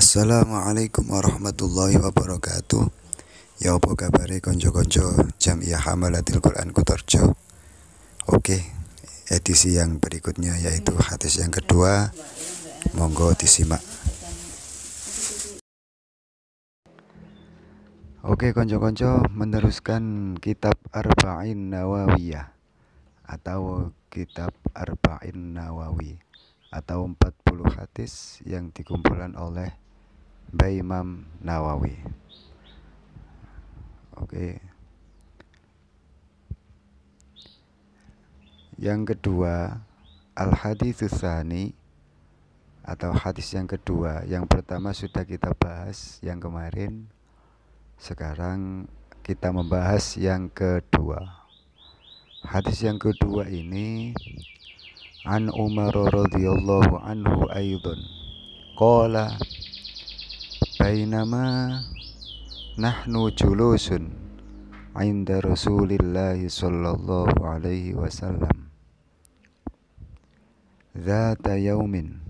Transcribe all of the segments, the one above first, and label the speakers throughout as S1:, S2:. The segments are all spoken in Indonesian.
S1: Assalamualaikum warahmatullahi wabarakatuh. Ya apa kabare konco-konco Jamiah Hamalatil Quran Kutorjo. Oke, edisi yang berikutnya yaitu hadis yang kedua. Monggo disimak. Oke konco-konco, meneruskan kitab Arba'in Nawawiyah atau kitab Arba'in Nawawi atau 40 hadis yang dikumpulkan oleh Mbah Imam Nawawi. Oke. Yang kedua, al-haditsus tsani atau hadis yang kedua. Yang pertama sudah kita bahas yang kemarin. Sekarang kita membahas yang kedua. Hadis yang kedua ini an Umar radhiyallahu anhu aidon qala bainama nahnu julusun inda Rasulillahi sallallahu alaihi wasallam Zata yaumin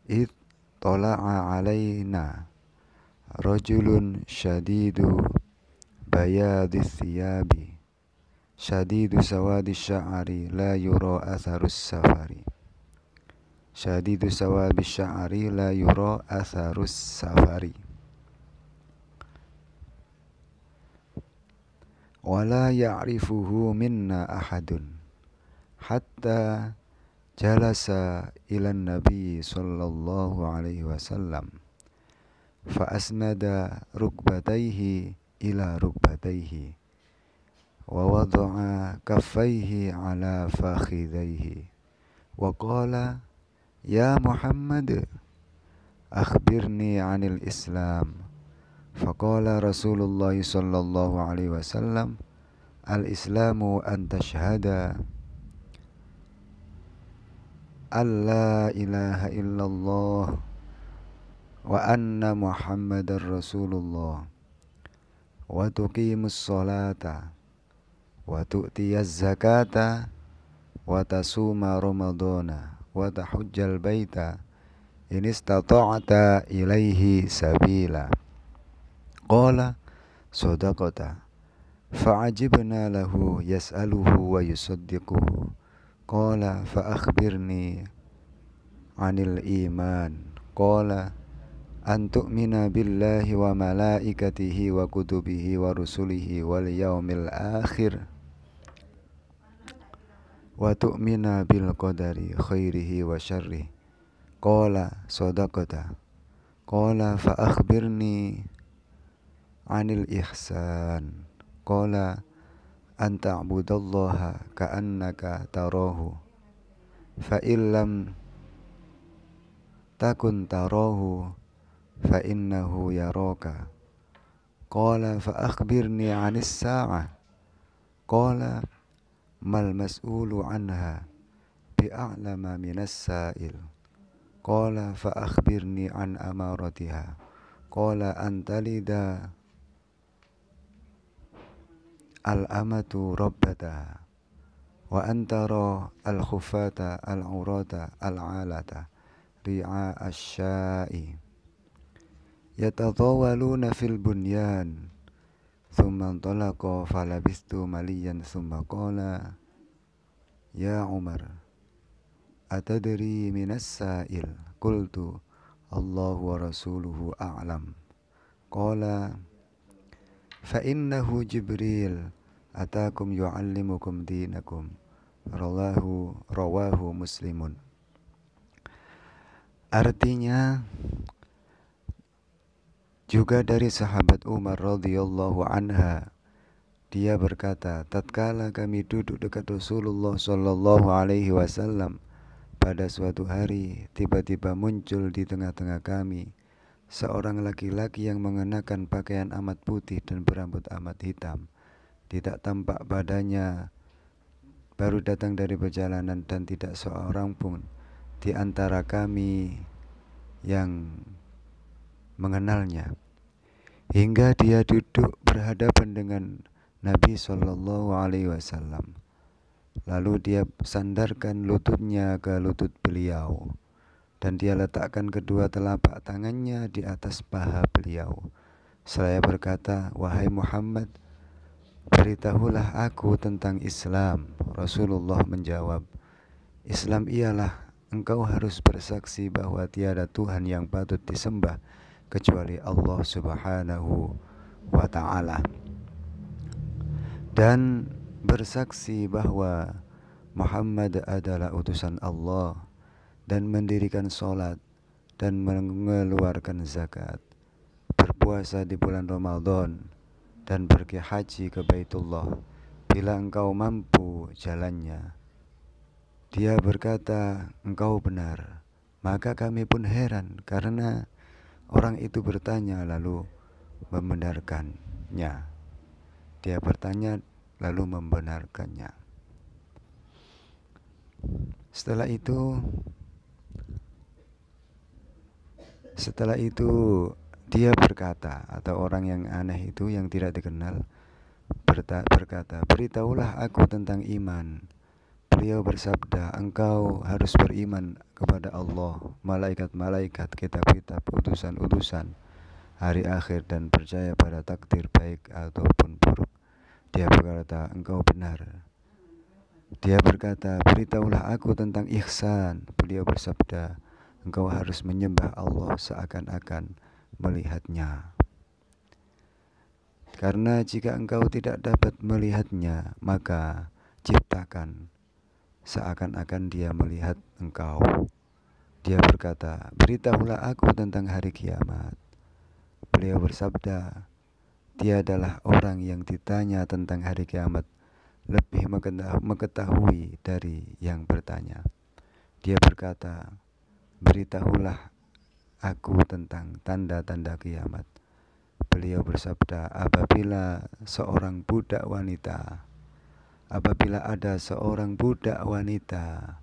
S1: id tala'a alaina rajulun syadidu bayadis thiyabi syadidu sawadis sya'ari la yura atharus safari syadidu sawadis sya'ari la yura atharus safari wala ya'rifuhu minna ahadun hatta jalasa ilan nabi sallallahu alaihi wasallam fa asnada rukbatayhi ila rukbatayhi wa wada'a kaffayhi ala fakhidayhi wa qala ya Muhammad akhbirni 'anil Islam faqala Rasulullah sallallahu alaihi wasallam al-islamu an tashhada alla ilaha illallah wa anna Muhammadar Rasulullah wa tuqimus salata wa tu'tiyaz zakata wa tasuma ramadana wa tahujjal baita in istata'ta ilaihi sabila. Qala sadaqata fa'ajibna lahu yas'aluhu wa yusaddiquhu. Qala fa akhbirni 'anil iman. Qala an tu'mina billahi wa malaikatihi wa kutubihi wa rusulihi wal yaumil akhir wa tu'mina bil qadari khairihi wa syarrihi. Qala sadaqata. Qala fa akhbirni 'anil ihsan. Qala an ta'budallaha ka'annaka tarahu fa illam takun tarahu fa innahu yaraka. Qala fa akhbirni 'anis sa'ah. Qala mal mas'ulu 'anha bi'a'lama minas sa'il. Qala fa akhbirni 'an amaratiha. Qala an talida al-amatu rabbataha wa antara al-khufata al-urata al-alata ri'a asya'i yatatawaluna fil bunyan thumma antalaqa falabistu maliyan thumma qala ya Umar atadri minas sa'il. Qultu Allahu wa rasuluhu a'lam. Qala fa innahu Jibril atakum yu'allimukum dinakum. Rawahu Muslimun. Artinya juga dari sahabat Umar radhiyallahu anha, dia berkata, tatkala kami duduk dekat Rasulullah sallallahu alaihi wasallam pada suatu hari, tiba-tiba muncul di tengah-tengah kami seorang laki-laki yang mengenakan pakaian amat putih dan berambut amat hitam. Tidak tampak badannya, baru datang dari perjalanan dan tidak seorang pun di antara kami yang mengenalnya. Hingga dia duduk berhadapan dengan Nabi sallallahu alaihi wasallam. Lalu dia sandarkan lututnya ke lutut beliau dan dia letakkan kedua telapak tangannya di atas paha beliau. Seraya berkata, "Wahai Muhammad, beritahulah aku tentang Islam." Rasulullah menjawab, "Islam ialah engkau harus bersaksi bahwa tiada Tuhan yang patut disembah kecuali Allah Subhanahu wa ta'ala, dan bersaksi bahwa Muhammad adalah utusan Allah, dan mendirikan sholat dan mengeluarkan zakat, berpuasa di bulan Ramadan, dan pergi haji ke Baitullah bila engkau mampu jalannya." Dia berkata, "Engkau benar." Maka kami pun heran karena orang itu bertanya lalu membenarkannya. Dia bertanya lalu membenarkannya. Setelah itu dia berkata, atau orang yang aneh itu yang tidak dikenal berkata, "Beritahulah aku tentang iman." Beliau bersabda, "Engkau harus beriman kepada Allah, malaikat-malaikat, kitab-kitab, utusan-utusan, hari akhir, dan percaya pada takdir baik ataupun buruk." Dia berkata, "Engkau benar." Dia berkata, "Beritahulah aku tentang ihsan." Beliau bersabda, "Engkau harus menyembah Allah seakan-akan melihatnya. Karena jika engkau tidak dapat melihatnya, maka ciptakan seakan-akan dia melihat engkau." Dia berkata, "Beritahulah aku tentang hari kiamat." Beliau bersabda, "Tiadalah orang yang ditanya tentang hari kiamat lebih mengetahui dari yang bertanya." Dia berkata, "Beritahulah aku tentang tanda-tanda kiamat." Beliau bersabda, apabila ada seorang budak wanita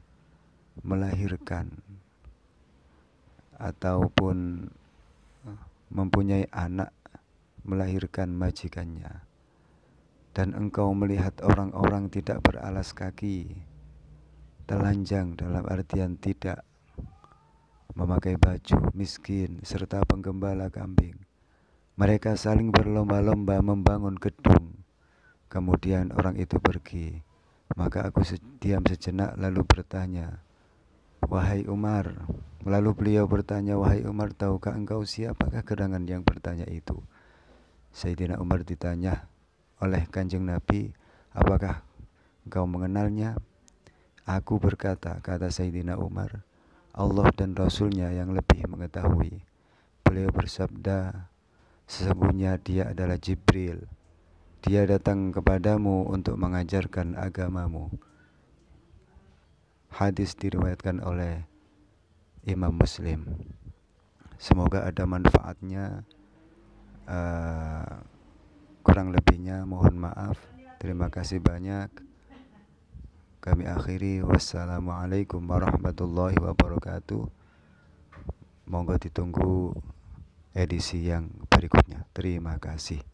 S1: melahirkan ataupun mempunyai anak, melahirkan majikannya, dan engkau melihat orang-orang tidak beralas kaki, telanjang dalam artian tidak memakai baju, miskin, serta penggembala kambing, mereka saling berlomba-lomba membangun gedung, kemudian orang itu pergi, maka aku diam sejenak lalu bertanya, "Wahai Umar." Lalu beliau bertanya, "Wahai Umar, tahukah engkau siapakah gerangan yang bertanya itu?" Sayyidina Umar ditanya oleh Kanjeng Nabi, "Apakah engkau mengenalnya?" "Aku berkata," kata Sayyidina Umar, "Allah dan Rasulnya yang lebih mengetahui." Beliau bersabda, "Sesungguhnya dia adalah Jibril. Dia datang kepadamu untuk mengajarkan agamamu." Hadis diriwayatkan oleh Imam Muslim. Semoga ada manfaatnya. Kurang lebihnya mohon maaf. Terima kasih banyak. Kami akhiri. Wassalamualaikum warahmatullahi wabarakatuh. Monggo ditunggu edisi yang berikutnya. Terima kasih.